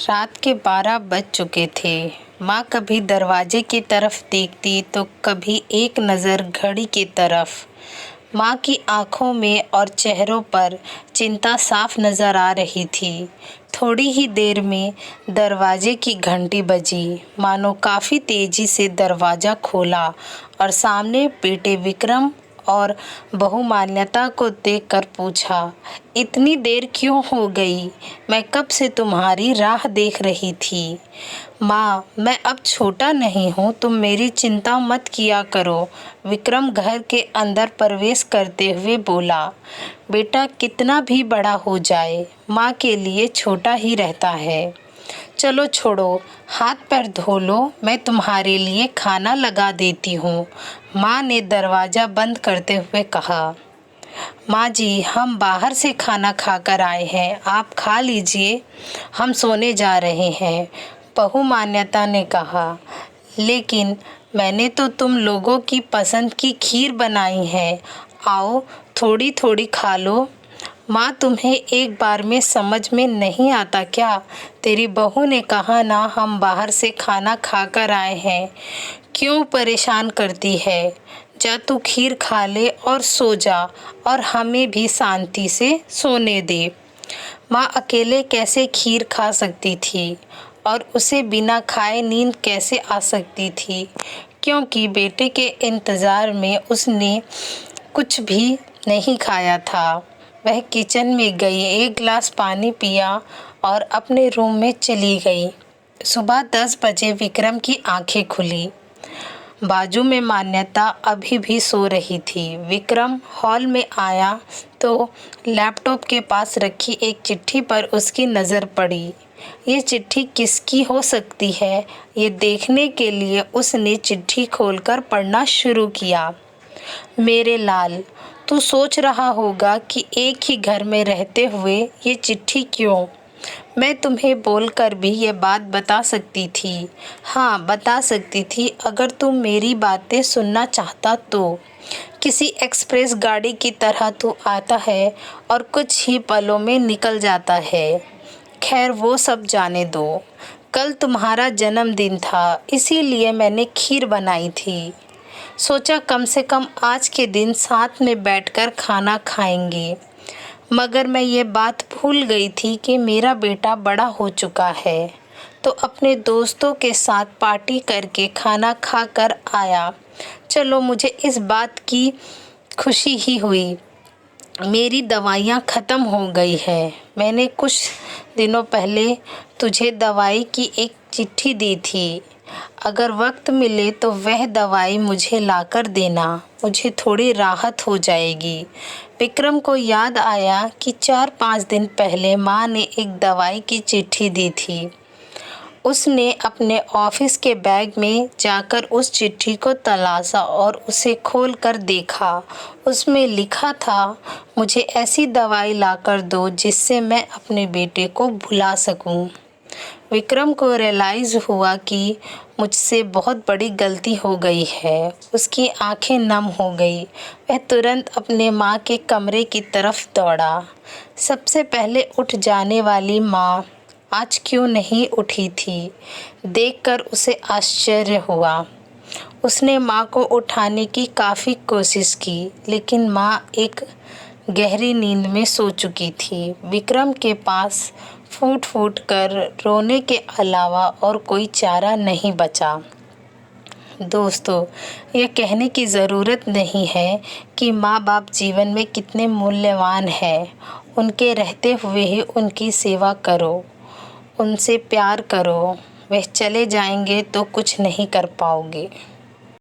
रात के 12 बज चुके थे। माँ कभी दरवाजे की तरफ देखती तो कभी एक नज़र घड़ी की तरफ। माँ की आंखों में और चेहरों पर चिंता साफ नज़र आ रही थी। थोड़ी ही देर में दरवाजे की घंटी बजी। मानो काफ़ी तेज़ी से दरवाज़ा खोला और सामने बेटे विक्रम और बहू मान्यता को देखकर पूछा, इतनी देर क्यों हो गई? मैं कब से तुम्हारी राह देख रही थी। माँ, मैं अब छोटा नहीं हूँ, तुम मेरी चिंता मत किया करो। विक्रम घर के अंदर प्रवेश करते हुए बोला, बेटा कितना भी बड़ा हो जाए, माँ के लिए छोटा ही रहता है। चलो छोड़ो, हाथ पैर धो लो, मैं तुम्हारे लिए खाना लगा देती हूँ। माँ ने दरवाज़ा बंद करते हुए कहा। माँ जी, हम बाहर से खाना खाकर आए हैं, आप खा लीजिए, हम सोने जा रहे हैं। बहू मान्यता ने कहा, लेकिन मैंने तो तुम लोगों की पसंद की खीर बनाई है, आओ थोड़ी थोड़ी खा लो। माँ, तुम्हें एक बार में समझ में नहीं आता क्या? तेरी बहू ने कहा ना, हम बाहर से खाना खाकर आए हैं, क्यों परेशान करती है? जा तू खीर खा ले और सो जा, और हमें भी शांति से सोने दे। माँ अकेले कैसे खीर खा सकती थी और उसे बिना खाए नींद कैसे आ सकती थी, क्योंकि बेटे के इंतज़ार में उसने कुछ भी नहीं खाया था। वह किचन में गई, एक गिलास पानी पिया और अपने रूम में चली गई। सुबह 10 बजे विक्रम की आंखें खुली। बाजू में मान्यता अभी भी सो रही थी। विक्रम हॉल में आया तो लैपटॉप के पास रखी एक चिट्ठी पर उसकी नज़र पड़ी। ये चिट्ठी किसकी हो सकती है, ये देखने के लिए उसने चिट्ठी खोलकर पढ़ना शुरू किया। मेरे लाल, तू सोच रहा होगा कि एक ही घर में रहते हुए ये चिट्ठी क्यों? मैं तुम्हें बोलकर भी ये बात बता सकती थी। हाँ, बता सकती थी, अगर तुम मेरी बातें सुनना चाहता तो। किसी एक्सप्रेस गाड़ी की तरह तू आता है और कुछ ही पलों में निकल जाता है। खैर, वो सब जाने दो। कल तुम्हारा जन्मदिन था, इसीलिए मैंने खीर बनाई थी। सोचा कम से कम आज के दिन साथ में बैठकर खाना खाएंगे। मगर मैं ये बात भूल गई थी कि मेरा बेटा बड़ा हो चुका है, तो अपने दोस्तों के साथ पार्टी करके खाना खाकर आया। चलो, मुझे इस बात की खुशी ही हुई। मेरी दवाइयाँ ख़त्म हो गई है। मैंने कुछ दिनों पहले तुझे दवाई की एक चिट्ठी दी थी। अगर वक्त मिले तो वह दवाई मुझे लाकर देना, मुझे थोड़ी राहत हो जाएगी। विक्रम को याद आया कि 4-5 दिन पहले माँ ने एक दवाई की चिट्ठी दी थी। उसने अपने ऑफिस के बैग में जाकर उस चिट्ठी को तलाशा और उसे खोलकर देखा। उसमें लिखा था, मुझे ऐसी दवाई लाकर दो जिससे मैं अपने बेटे को भुला सकूं। विक्रम को रियलाइज़ हुआ कि मुझसे बहुत बड़ी गलती हो गई है। उसकी आंखें नम हो गई। वह तुरंत अपने माँ के कमरे की तरफ दौड़ा। सबसे पहले उठ जाने वाली माँ आज क्यों नहीं उठी थी, देखकर उसे आश्चर्य हुआ। उसने माँ को उठाने की काफ़ी कोशिश की, लेकिन माँ एक गहरी नींद में सो चुकी थी। विक्रम के पास फूट फूट कर रोने के अलावा और कोई चारा नहीं बचा। दोस्तों, यह कहने की ज़रूरत नहीं है कि माँ बाप जीवन में कितने मूल्यवान हैं। उनके रहते हुए ही उनकी सेवा करो, उनसे प्यार करो। वह चले जाएंगे तो कुछ नहीं कर पाओगे।